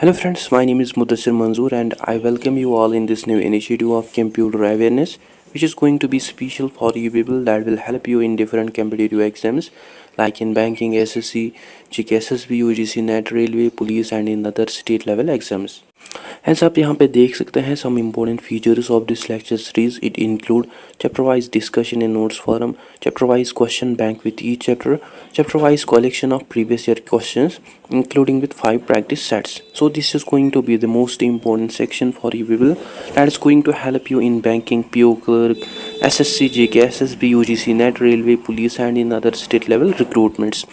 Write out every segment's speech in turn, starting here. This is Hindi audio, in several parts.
Hello friends, my name is Mudassir Manzoor and I welcome you all in this new initiative of computer awareness, which is going to be special for you people that will help you in different competitive exams like in banking, SSC, GK, SSB, UGC, NET, railway, police and in other state level exams. As आप यहाँ पे देख सकते हैं some important features of this lecture series. It include chapter wise discussion in notes forum, chapter wise question bank with each chapter wise collection of previous year questions including with 5 practice sets. So this is going to be the most important section for you people that is going to help you in banking, PO clerk, SSC, JK, SSB, UGC, NET, railway, police and in other state level recruitments.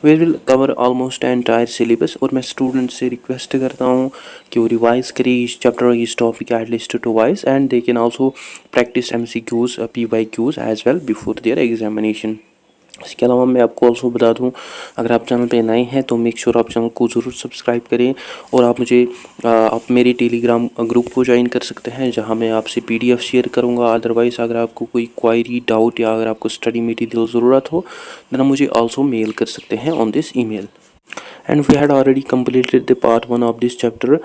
We will cover almost entire syllabus और मैं स्टूडेंट से रिक्वेस्ट करता हूँ कि वो रिवाइज करिए इस चैप्टर इस topic at least twice and they can also practice MCQs PYQs as well before their examination. इसके अलावा मैं आपको ऑल्सो बता दूं, अगर आप चैनल पे नए हैं तो मेक श्योर आप चैनल को ज़रूर सब्सक्राइब करें और आप मेरे टेलीग्राम ग्रुप को ज्वाइन कर सकते हैं जहां मैं आपसे PDF शेयर करूंगा. अदरवाइज़ अगर आपको कोई क्वायरी डाउट या अगर आपको स्टडी मटेरियल ज़रूरत हो देन मुझे ऑल्सो मेल कर सकते हैं on this email. And we had already completed the part 1 of this chapter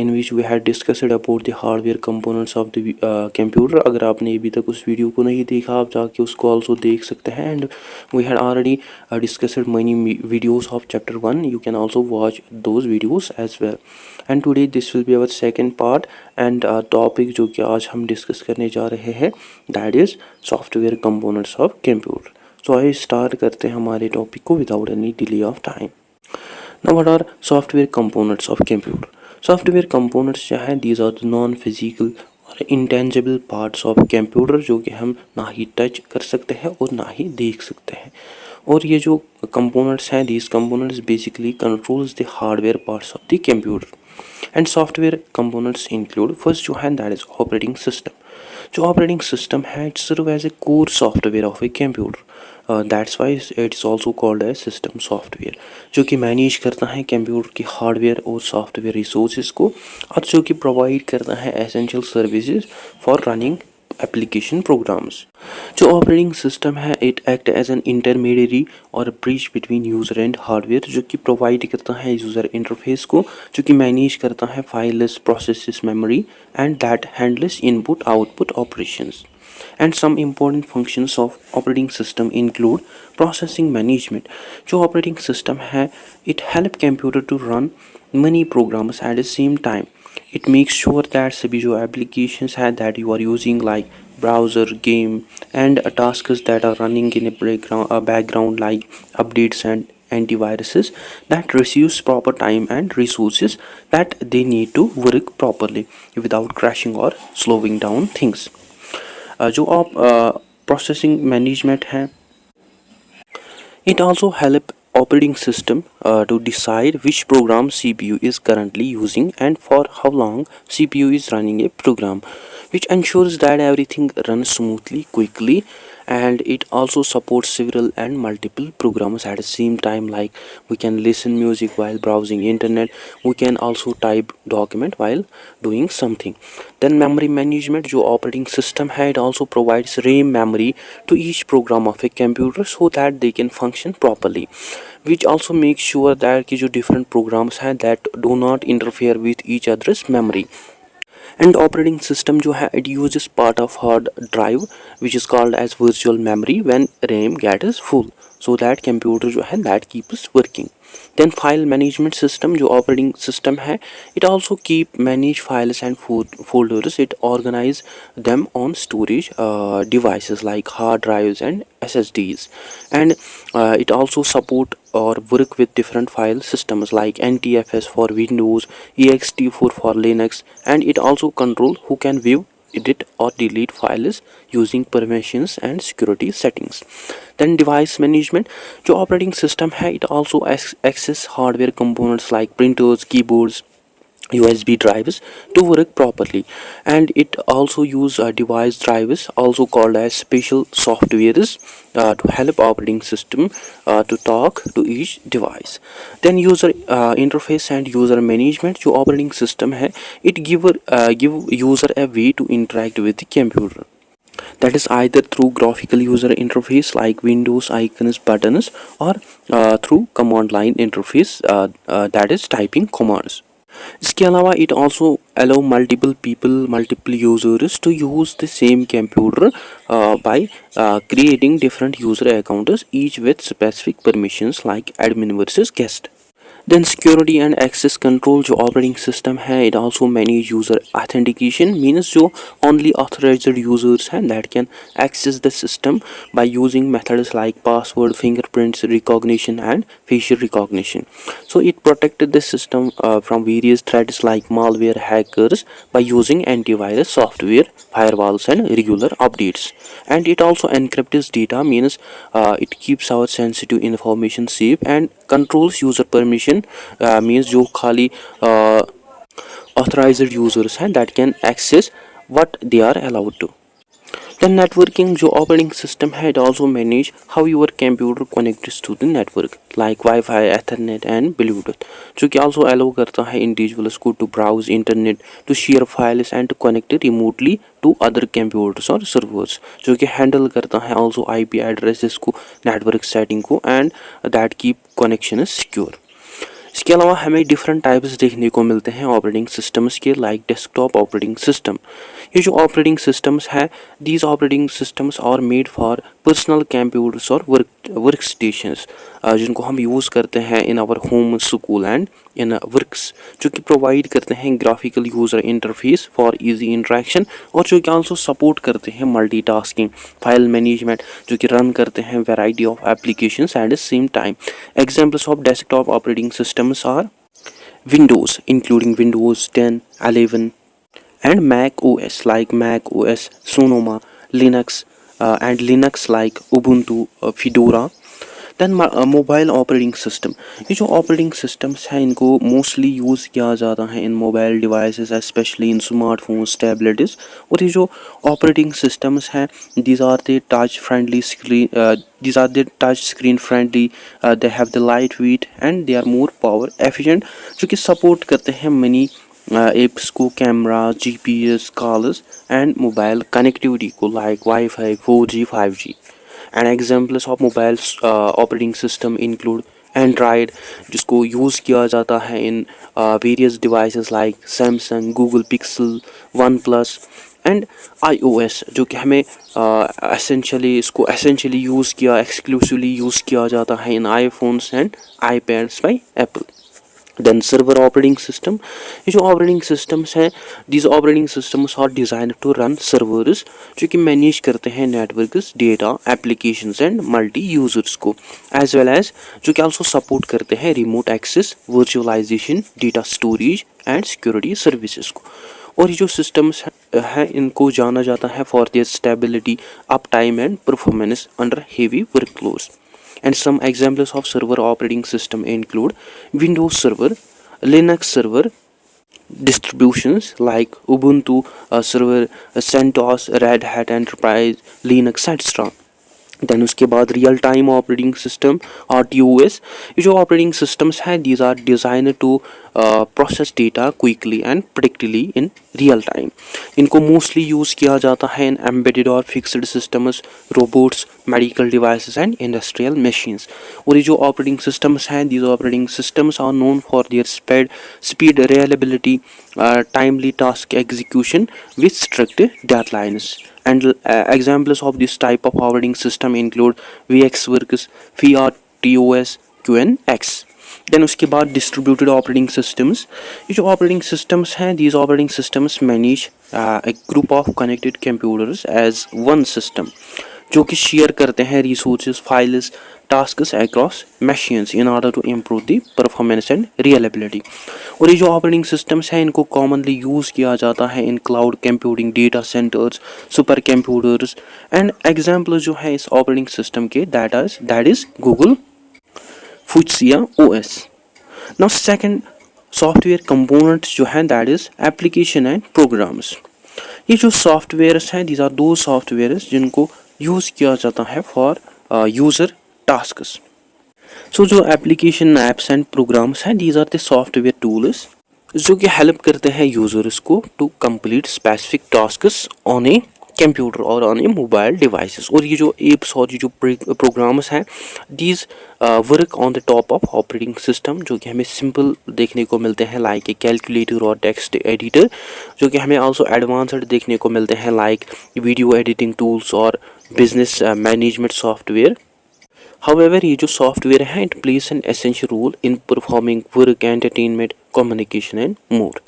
in which we had discussed about the hardware components of the computer. अगर आपने अभी तक उस वीडियो को नहीं देखा आप जाके उसको also देख सकते हैं. And we had already discussed many videos of chapter 1. You can also watch those videos as well. And today this will be our second part and topic जो कि आज हम discuss करने जा रहे हैं that is software components of computer. So आइए start करते हैं हमारे टॉपिक को without any delay of time. Now what are software components of computer? Software components जो हैं these are the non-physical और intangible parts of computer जो कि हम ना ही टच कर सकते हैं और ना ही देख सकते हैं. और ये जो components हैं these components basically controls the hardware parts of the computer. And software components include first जो है that is operating system. जो operating system है it serve as a core software of a computer. That's why it's also called as system software जो कि मैनेज करता है कंप्यूटर की हार्डवेयर और सॉफ्टवेयर रिसोर्सेज को और जो कि प्रोवाइड करता है essential services for running application programs. जो ऑपरेटिंग सिस्टम है it act as an intermediary और bridge between user and hardware जो कि प्रोवाइड करता है यूज़र इंटरफेस को जो कि मैनेज करता है files processes memory and that handles input output operations. And some important functions of operating system include processing management. जो operating system है it help computer to run many programs at the same time. It makes sure that सभी जो applications है that you are using like browser, game and tasks that are running in a background like updates and antiviruses that receives proper time and resources that they need to work properly without crashing or slowing down things. जो आप प्रोसेसिंग मैनेजमेंट है it also help operating system to decide which program CPU is currently using and for how long CPU is running a program, which ensures that everything runs smoothly, quickly, and it also supports several and multiple programs at the same time. Like we can listen music while browsing internet, we can also type document while doing something. Then memory management जो operating system है it also provides RAM memory to each program of a computer so that they can function properly, which also makes sure that कि जो different programs हैं that do not interfere with each other's memory. And operating system जो है it uses part of hard drive which is called as virtual memory when RAM gets full so that computer जो है that keeps working. Then file management system जो operating system है it also keep manage files and folders. It organize them on storage devices like hard drives and SSDs, and it also support or work with different file systems like NTFS for Windows, ext4 for Linux, and it also control who can view, edit or delete files using permissions and security settings. Then device management जो operating system है it also access hardware components like printers, keyboards, USB drives to work properly, and it also use device drivers also called as special softwares to help operating system to talk to each device. Then user interface and user management जो operating system है it give user a way to interact with the computer, that is either through graphical user interface like Windows icons, buttons, or through command line interface that is typing commands. इसके अलावा it also allow multiple users to use the same computer by creating different user accounts, each with specific permissions like admin versus guest. Then security and access control जो operating system है it also manage user authentication, means जो only authorized users हैं that can access the system by using methods like password, fingerprints recognition and facial recognition. So it protected the system from various threats like malware, hackers by using antivirus software, firewalls and regular updates. And it also encrypts data, means it keeps our sensitive information safe and controls user permission, means जो खाली authorized users हैं that can access what they are allowed to. Then networking जो operating system है it also manage how your computer connects to the network like Wi-Fi, Ethernet and Bluetooth, जो कि also allow करता है individuals को to browse internet, to share files and to connect remotely to other computers or servers, जो कि handle करता है also IP addresses को, network setting को and that keep connection is secure. इसके अलावा हमें डिफरेंट टाइप्स देखने को मिलते हैं ऑपरेटिंग सिस्टम्स के, लाइक डेस्कटॉप ऑपरेटिंग सिस्टम. ये जो ऑपरेटिंग सिस्टम्स है these operating systems are made for personal computers और वर्क स्टेशंस, जिनको हम यूज़ करते हैं in our home, school and in works, जो कि प्रोवाइड करते हैं graphical user interface for easy interaction और जो कि आल्सो सपोर्ट करते हैं मल्टीटास्किंग, फाइल मैनेजमेंट, जो कि रन करते हैं variety of applications at the same time. Examples of desktop operating systems are Windows, including Windows 10, 11 and Mac OS like Mac OS, Sonoma, Linux and Linux like Ubuntu, Fedora. Then mobile operating system, ये जो ऑपरेटिंग सिस्टम्स हैं इनको मोस्टली यूज़ किया जाता है in mobile devices, specially in smartphones, tablets. और ये जो ऑपरेटिंग सिस्टम्स हैं these are the touch friendly screen, these are the touch screen friendly, they have the lightweight and they are more power efficient, जो कि सपोर्ट करते हैं मनी एप्स को, camera, GPS, calls and mobile connectivity को like wifi, 4G, 5G. And examples of mobile operating system include Android, जिसको यूज़ किया जाता है in various devices like Samsung, Google Pixel, OnePlus and iOS, जो कि हमें एसेंशली यूज़ किया, एक्सक्लूसिवली यूज़ किया जाता है in iPhones and iPads by Apple. Then server operating system, ये जो ऑपरेटिंग सिस्टम्स हैं these operating systems are design to run servers, जो कि मैनेज करते हैं networks, data, applications and multi users को, एज वेल एज जो कि आल्सो सपोर्ट करते हैं remote access, virtualisation, data storage and security services को. और ये जो सिस्टम्स हैं इनको जाना जाता है for their stability, up time and performance under heavy workloads. And some examples of server operating system include Windows Server, Linux Server, distributions like Ubuntu Server, CentOS, Red Hat Enterprise, Linux, etc. Then उसके बाद real time operating system RTOS, ये जो ऑपरेटिंग सिस्टम्स हैं these are design to process data quickly and predictably in real time. इनको मोस्टली यूज़ किया जाता है इन एम्बेडेड और fixed systems, robots, medical devices and industrial machines. और ये जो ऑपरेटिंग सिस्टम्स हैं these operating systems are known for their speed, reliability, timely task execution with strict deadlines. And examples of this type of operating system include VxWorks, FreeRTOS, QNX. Then उसके बाद distributed operating systems, ये जो operating systems हैं these operating systems manage a group of connected computers as one system, जो कि शेयर करते हैं resources, files, tasks across machines in order to improve the performance and reliability. और ये जो ऑपरेटिंग सिस्टम्स हैं इनको कॉमनली यूज़ किया जाता है in cloud computing, data centers, super computers and example जो है इस ऑपरेटिंग सिस्टम के that is Google Fuchsia OS. Now second software components जो हैं that is application and programs. ये जो सॉफ्टवेयर्स हैं दीज आर दो सॉफ्टवेयर्स जिनको यूज़ किया जाता है फॉर यूज़र टास्क्स. सो जो एप्लीकेशन, ऐप्स एंड प्रोग्राम्स हैं these are the software tools जो कि हेल्प करते हैं यूजर्स को to complete specific tasks on a computer और ऑन ए मोबाइल डिवाइसेस। और ये जो एप्स और ये जो प्रोग्राम्स हैं these work on the top of operating system, जो कि हमें सिंपल देखने को मिलते हैं लाइक ए कैलकुलेटर और टेक्स्ट एडिटर, जो कि हमें आल्सो एडवांस्ड देखने को मिलते हैं लाइक वीडियो एडिटिंग टूल्स और बिजनेस मैनेजमेंट सॉफ्टवेयर। However, ये जो सॉफ्टवेयर है it plays an essential role in performing work, entertainment, communication and more.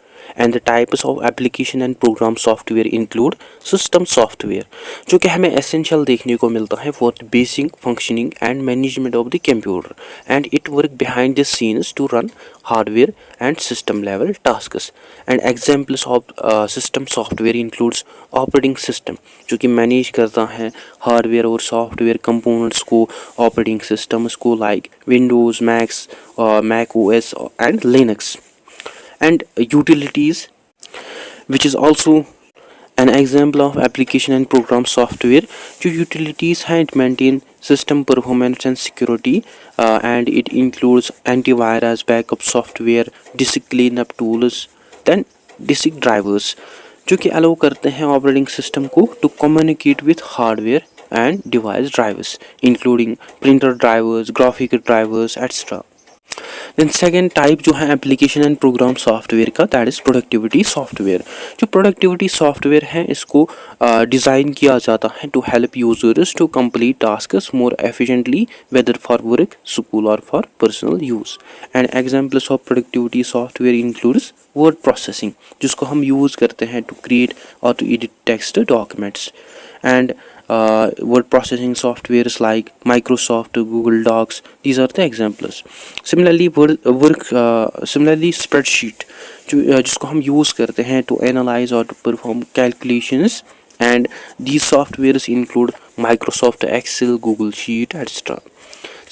And the types of application and program software include system software, जो कि हमें essential देखने को मिलता है for the basic functioning and management of the computer, and it work behind the scenes to run hardware and system level tasks. And examples of system software includes operating system, जो कि मैनेज करता है हार्डवेयर और सॉफ्टवेयर कंपोनेंट्स को, ऑपरेटिंग सिस्टम्स को like Windows, Mac OS and Linux. and utilities, which is also an example of application and program software. जो utilities हैं it maintain system performance and security, and it includes antivirus, backup software, disk cleanup tools, then disk drivers, जो कि allow करते हैं operating system को to communicate with hardware and device drivers including printer drivers, graphic drivers, etc. Then second type जो है एप्लीकेशन एंड प्रोग्राम सॉफ्टवेयर का, दैट इज़ प्रोडक्टिविटी सॉफ्टवेयर। जो प्रोडक्टिविटी सॉफ्टवेयर है इसको डिज़ाइन किया जाता है to help users to complete tasks more efficiently, whether for work, school और for personal use. And examples of productivity software includes word processing, जिसको हम यूज़ करते हैं टू क्रिएट और to edit text documents. And word processing softwares like Microsoft, Google Docs, these are the examples. Similarly spreadsheet, जिसको हम यूज़ करते हैं to analyze or to perform calculations, and these softwares include Microsoft Excel, Google Sheet, etc.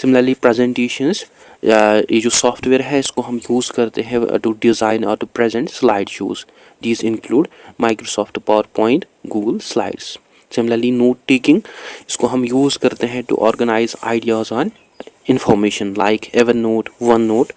Similarly presentations, ये जो सॉफ्टवेयर है इसको हम यूज़ करते हैं टू डिज़ाइन और to present slide shows, these include Microsoft PowerPoint, Google Slides. Similarly note taking, इसको हम यूज़ करते हैं to organise ideas on information like Evernote, OneNote.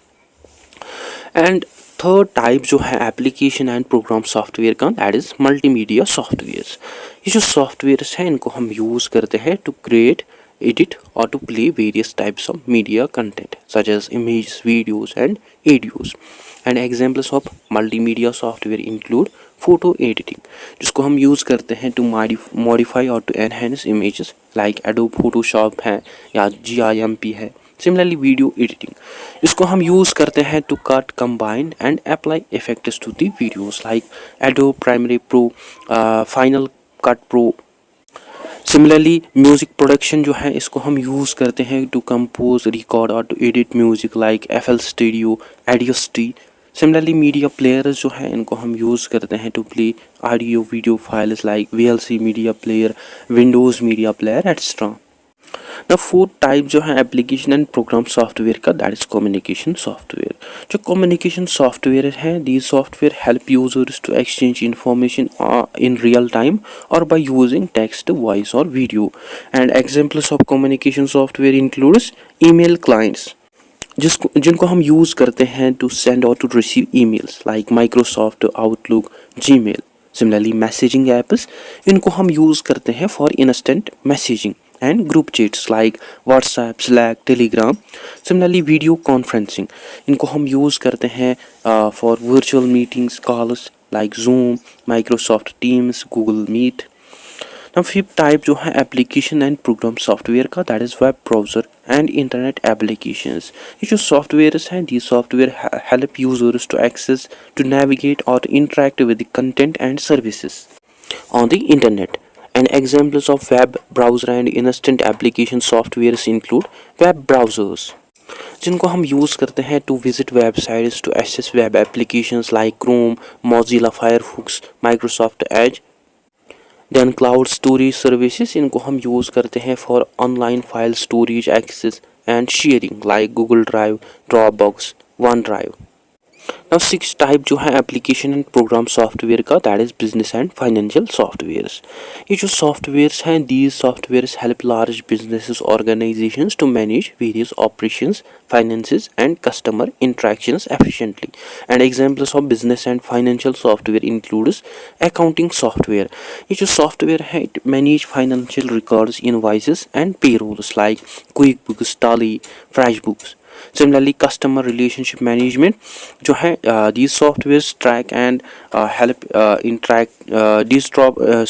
And third type जो है एप्लीकेशन एंड प्रोग्राम सॉफ्टवेयर का, दैट इज़ मल्टीमीडिया सॉफ्टवेयर्स। ये जो सॉफ्टवेयर्स हैं इनको हम यूज़ करते हैं to create, edit or to play various types of media content such as images, videos and audios. And examples of multimedia software include photo editing, जिसको हम यूज़ करते हैं to modify or to enhance images like Adobe Photoshop है या GIMP है। Similarly video editing, इसको हम यूज़ करते हैं to cut, combine and apply effects to the videos like Adobe Premiere Pro, Final Cut Pro। Similarly music production जो है इसको हम यूज़ करते हैं टू कंपोज, रिकॉर्ड और to edit music like FL Studio, Audacity। Similarly media players जो है इनको हम यूज़ करते हैं to play audio video files like VLC media player, Windows media player, etcetera. The fourth type जो है एप्लीकेशन एंड प्रोग्राम सॉफ्टवेयर का, दैट इज कम्युनिकेशन सॉफ्टवेयर। जो कम्युनिकेशन सॉफ्टवेयर है, these software help users to exchange information in real time और बाय यूजिंग टेक्स्ट, वॉइस और video. And examples of communication software includes email clients, जिनको हम यूज़ करते हैं टू सेंड और to receive emails like Microsoft Outlook, Gmail. Similarly messaging apps, इनको हम यूज़ करते हैं for instant messaging and group chats like WhatsApp, Slack, Telegram. Similarly video conferencing, इनको हम यूज़ करते हैं for virtual meetings, calls like Zoom, Microsoft Teams, Google Meet. Now fifth type जो है एप्लीकेशन एंड प्रोग्राम सॉफ्टवेयर का, that is web browser and internet applications. ये जो सॉफ्टवेयर्स हैं, the software help users to access, to navigate और interact with the content and services on the internet. And examples of web browser and instant application softwares include web browsers, जिनको हम यूज़ करते हैं to visit websites, to access web applications like Chrome, Mozilla Firefox, Microsoft Edge. Then cloud storage services, इनको हम यूज़ करते हैं for online file storage access and sharing like Google Drive, Dropbox, OneDrive. Now six type जो है एप्लीकेशन एंड प्रोग्राम सॉफ्टवेयर का, that is business and financial softwares. ये जो सॉफ्टवेयर्स हैं, these softwares help large businesses organisations to manage various operations, finances and customer interactions efficiently. And examples of business and financial software includes accounting software. ये जो सॉफ्टवेयर है, it manage financial records, invoices and payrolls like QuickBooks, Tally, FreshBooks. Similarly, customer relationship management जो है, these softwares track and help interact these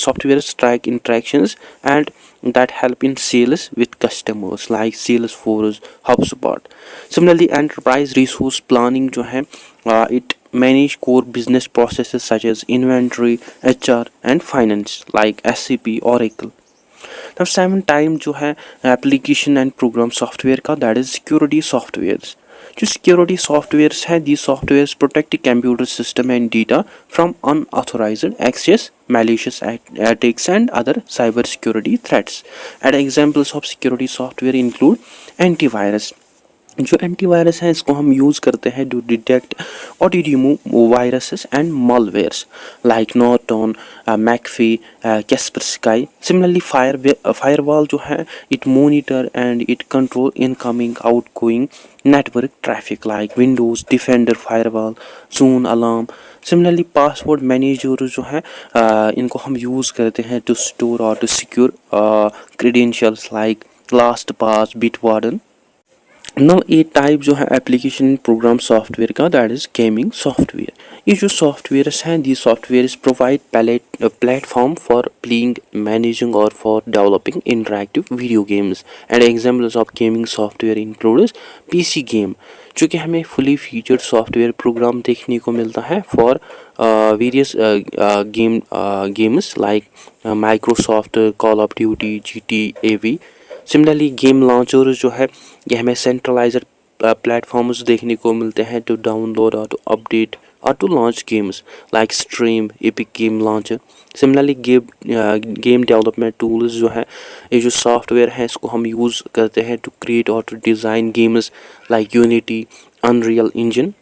softwares track interactions and that help in sales with customers like Salesforce, HubSpot. Similarly, enterprise resource planning जो है, it manage core business processes such as inventory, HR and finance like SAP, Oracle. तब सेवन टाइम जो है एप्लीकेशन एंड प्रोग्राम सॉफ्टवेयर का, दैट इज सिक्योरिटी सॉफ्टवेयर्स। जो सिक्योरिटी सॉफ्टवेयर्स हैं, the softwares protect computer system and data from unauthorized access, malicious attacks and other cyber security threats. And examples of security software include antivirus. जो एंटीवायरस है, इसको हम यूज़ करते हैं टू डिटेक्ट और to remove viruses and malwares like Norton, McAfee, Kaspersky. Similarly firewall जो है, it monitor and it control incoming outgoing network traffic like Windows Defender, firewall, ZoneAlarm. Similarly password manager जो है, इनको हम यूज़ करते हैं टू स्टोर और to secure credentials like LastPass, Bitwarden. Now eighth type जो है एप्लीकेशन प्रोग्राम सॉफ्टवेयर का, दैट इज गेमिंग सॉफ्टवेयर. ये जो सॉफ्टवेयर्स हैं, the softwares provide platform for playing, managing और for developing interactive video games. And examples of gaming software include PC game, जो कि हमें फुली फीचर्ड सॉफ्टवेयर प्रोग्राम देखने को मिलता है for various games like Microsoft, call of duty, GTA V. Similarly game launcher जो है, ये हमें सेंट्रलाइज्ड प्लेटफॉर्म्स देखने को मिलते हैं टू डाउनलोड और टू अपडेट और to launch games like stream, epic game launcher. Similarly game development tools जो है, ये जो सॉफ्टवेयर है, इसको हम यूज़ करते हैं टू क्रिएट और to design games like Unity, Unreal Engine.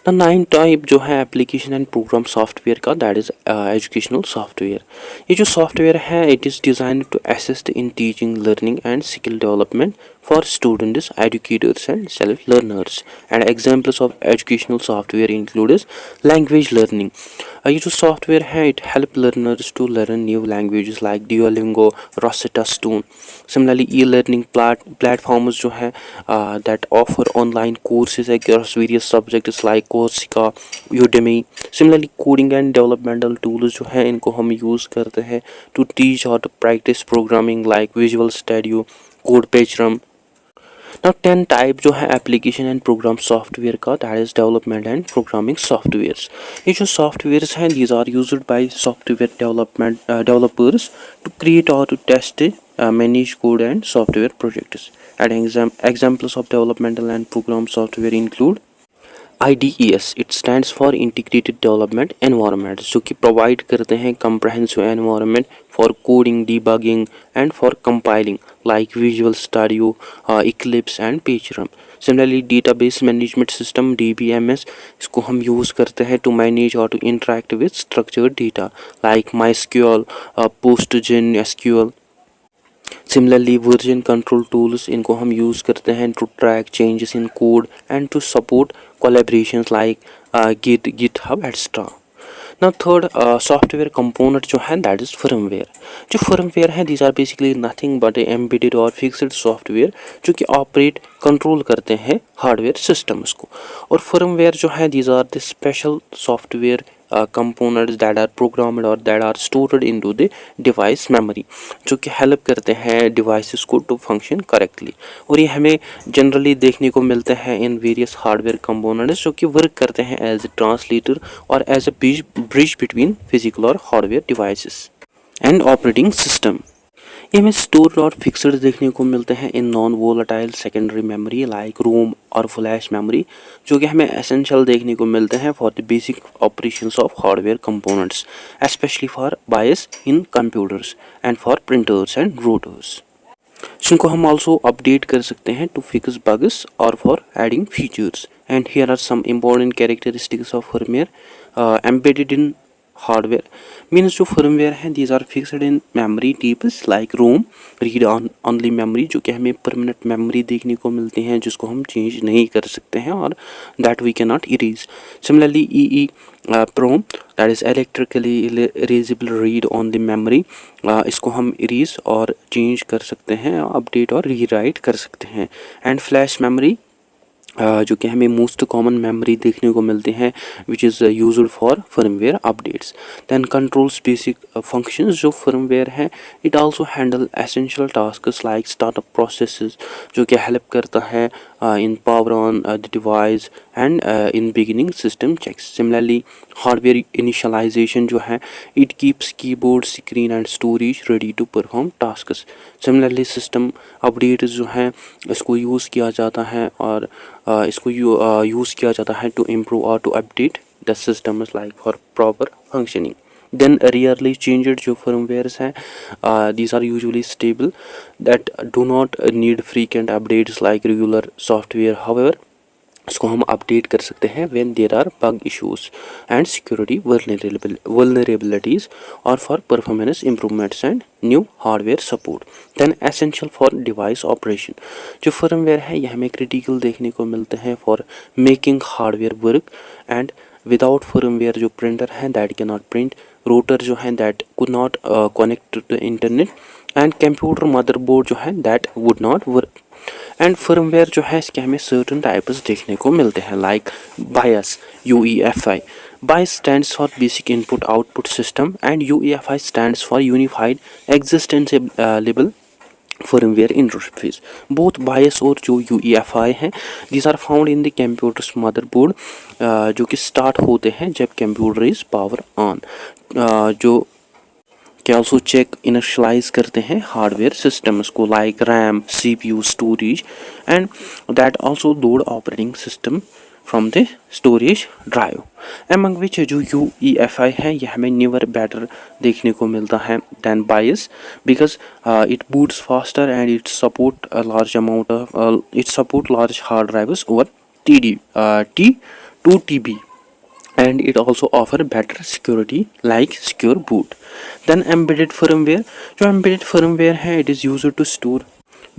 The nine type जो है एप्लीकेशन एंड प्रोग्राम सॉफ्टवेयर का, दैट इज एजुकेशनल सॉफ्टवेयर. ये जो सॉफ्टवेयर है, it is designed to assist in teaching, learning and skill development for students, educators and self learners. And examples of educational software include language learning. ये जो सॉफ्टवेयर है, it help learners to learn new languages like Duolingo, Rosetta Stone. Similarly, e-learning platforms जो है, that offer online courses across various subjects like Coursera, Udemy. Similarly, coding and developmental tools जो है, इनको हम यूज़ करते हैं to teach or to practice programming like Visual Studio, CodePadram. Now 10 type जो है एप्लीकेशन एंड प्रोग्राम सॉफ्टवेयर का, that is development and programming softwares. ये जो सॉफ्टवेयर्स हैं, these are used by software developers to create और to test, manage code and software projects. And examples of developmental and program software include IDES. It stands for integrated development environment, जो कि प्रोवाइड करते हैं comprehensive environment for coding, debugging and for compiling like visual studio, Eclipse and Paycharm. Similarly database management system DBMS, इसको हम यूज़ करते हैं टू मैनेज और to interact with structured data like MySQL, PostgreSQL. Similarly version control tools, इनको हम यूज़ करते हैं to track changes in code and to support collaborations like GitHub extra. ना थर्ड सॉफ्टवेयर कंपोनेंट जो है, दैट इज़ फर्मवेयर. जो फर्मवेयर है, these are basically nothing but embedded और फिक्स्ड सॉफ्टवेयर जो कि ऑपरेट, कंट्रोल करते हैं हार्डवेयर सिस्टम्स को. और फर्मवेयर जो है, these are the special software components that are programmed or that are stored into the device memory, जो कि हेल्प करते हैं डिवाइसेस को टू फंक्शन करेक्टली. और ये हमें जनरली देखने को मिलते हैं इन वेरियस हार्डवेयर कंपोनेंट्स, जो कि वर्क करते हैं एज ए ट्रांसलेटर और as a bridge between physical और hardware devices and operating system. ये हमें स्टोर और फिक्सड देखने को मिलते हैं in non volatile secondary memory like ROM और फ्लैश मेमोरी, जो कि हमें एसेंशियल देखने को मिलते हैं for the basic operations of hardware components, specially for bias in computers and for printers and routers. जिनको हम also update कर सकते हैं to fix bugs or for adding features. And here are some important characteristics of firmware embedded in hardware. Means जो firmware है these are fixed in memory types like ROM, read only memory, जो कि हमें permanent memory देखने को मिलते हैं जिसको हम change नहीं कर सकते हैं और that we cannot erase. Similarly EEPROM, that is electrically erasable read on the memory, इसको हम erase और change कर सकते हैं, update और rewrite कर सकते हैं. And flash memory, जो कि हमें मोस्ट कॉमन मेमोरी देखने को मिलते हैं which is used for firmware updates. Then controls basic functions, जो फर्मवेयर है it also handle essential tasks like startup processes, जो कि हेल्प करता है in power on the device and in beginning system checks. Similarly hardware initialisation जो है it keeps keyboard screen and storage ready to perform tasks. Similarly system updates जो हैं इसको यूज़ किया जाता है और इसको यूज़ किया जाता है टू इम्प्रूव और to update the system like for proper functioning. Then rarely changed जो फर्मवेयर्स हैं these are usually stable that do not need frequent updates like regular software. However इसको हम अपडेट कर सकते हैं when there are bug issues and security vulnerabilities और for performance improvements and new hardware support. Then essential for device operation, जो फर्मवेयर है ये हमें क्रिटिकल देखने को मिलते हैं for making hardware work. And without firmware जो प्रिंटर है that can not print, router जो है that could not connect to the internet, and computer motherboard जो है that would not work. And firmware जो है इसके हमें सर्टन टाइप्स देखने को मिलते हैं like bias UEFI. BIOS stands for Basic Input Output System and UEFI stands for Unified Extensible Firmware Interface. Both BIOS और जो UEFI हैं these are found in the computer's motherboard, जो कि स्टार्ट होते हैं जब कंप्यूटर इज पावर ऑन, जो कि also चेक इनिशियलाइज करते हैं हार्डवेयर सिस्टम्स को like RAM, CPU, storage and that also load operating system from the storage drive. Among which जो UEFI है यह हमें न्यूअर बेटर देखने को मिलता है than BIOS because it boots faster and it support large amount of it support large hard drives over T2 TB and it also offer better security like secure boot. Then embedded firmware, जो embedded firmware है it is used to store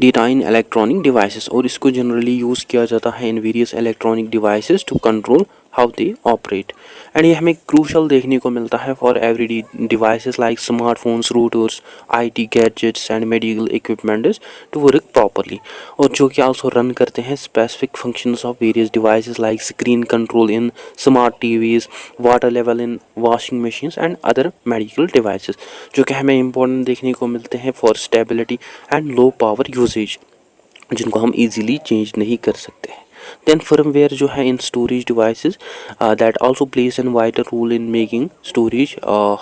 data in electronic devices और इसको generally use किया जाता है in various electronic devices to control how they operate. And ये हमें क्रूशल देखने को मिलता है for everyday devices like smartphones, routers, IT gadgets and medical equipments to work properly, और जो कि आल्सो रन करते हैं specific functions of various devices like screen control in smart TVs, water level in washing machines and other medical devices, जो कि हमें इंपॉर्टेंट देखने को मिलते हैं for stability and low power usage, जिनको हम इजीली चेंज नहीं कर सकते हैं. Then firmware जो है in storage devices that also plays a vital role in making storage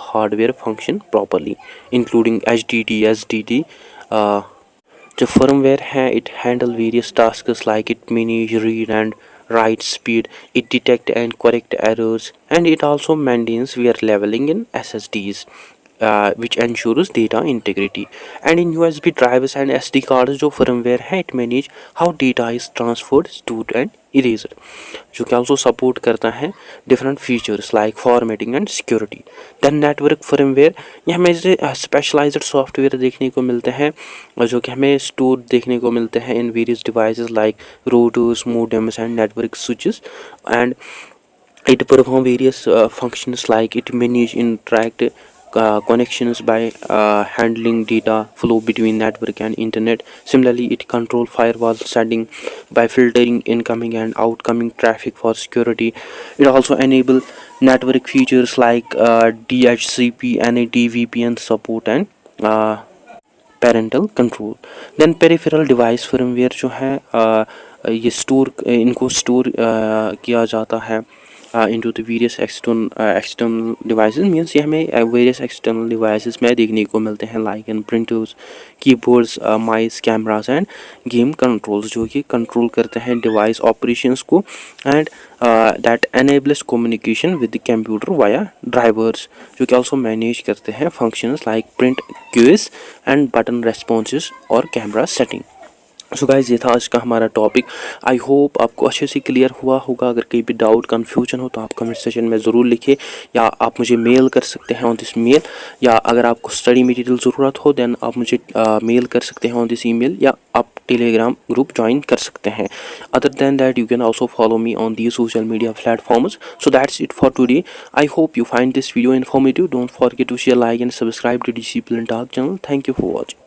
hardware function properly, including HDD, SSD. जो firmware है it handle various tasks like it manage read and write speed, it detect and correct errors, and it also maintains wear leveling in SSDs. Which ensures data integrity. And in USB drives and SD cards जो firmware है it manage how data is transferred, stored and erased, जो कि also support करता है different features like formatting and security. Then network firmware, ये हमें specialized software देखने को मिलते हैं जो कि हमें store देखने को मिलते हैं in various devices like routers, modems and network switches, and it perform various functions like it manage interact connections by handling data flow between network and internet. Similarly it control firewall setting by filtering incoming and outgoing traffic for security. It also enable network features like DHCP, NAT, VPN support and parental control. Then peripheral device firmware जो है ये इनको स्टोर किया जाता है into the various external devices means ये हमें various external devices में देखने को मिलते हैं like in printers, keyboards, mice, cameras and game controls जो कि कंट्रोल करते हैं device operations को and that enables communication with the computer via drivers जो कि also manage करते हैं functions like print queues and button responses और camera setting। सो गाइज ये था आज का हमारा टॉपिक। आई होप आपको अच्छे से क्लियर हुआ होगा। अगर कहीं भी डाउट कन्फ्यूजन हो तो आप कमेंट सेक्शन में ज़रूर लिखिए या आप मुझे मेल कर सकते हैं ऑन दिस मेल, या अगर आपको स्टडी मटेरियल ज़रूरत हो देन आप मुझे मेल कर सकते हैं ऑन दिस ईमेल, या आप टेलीग्राम ग्रुप ज्वाइन कर सकते हैं। Other than that you can also follow me on the social media platforms. So that's it for today. I hope you find this video informative. Don't forget to share, like and subscribe to discipline talk channel. Thank you for watching.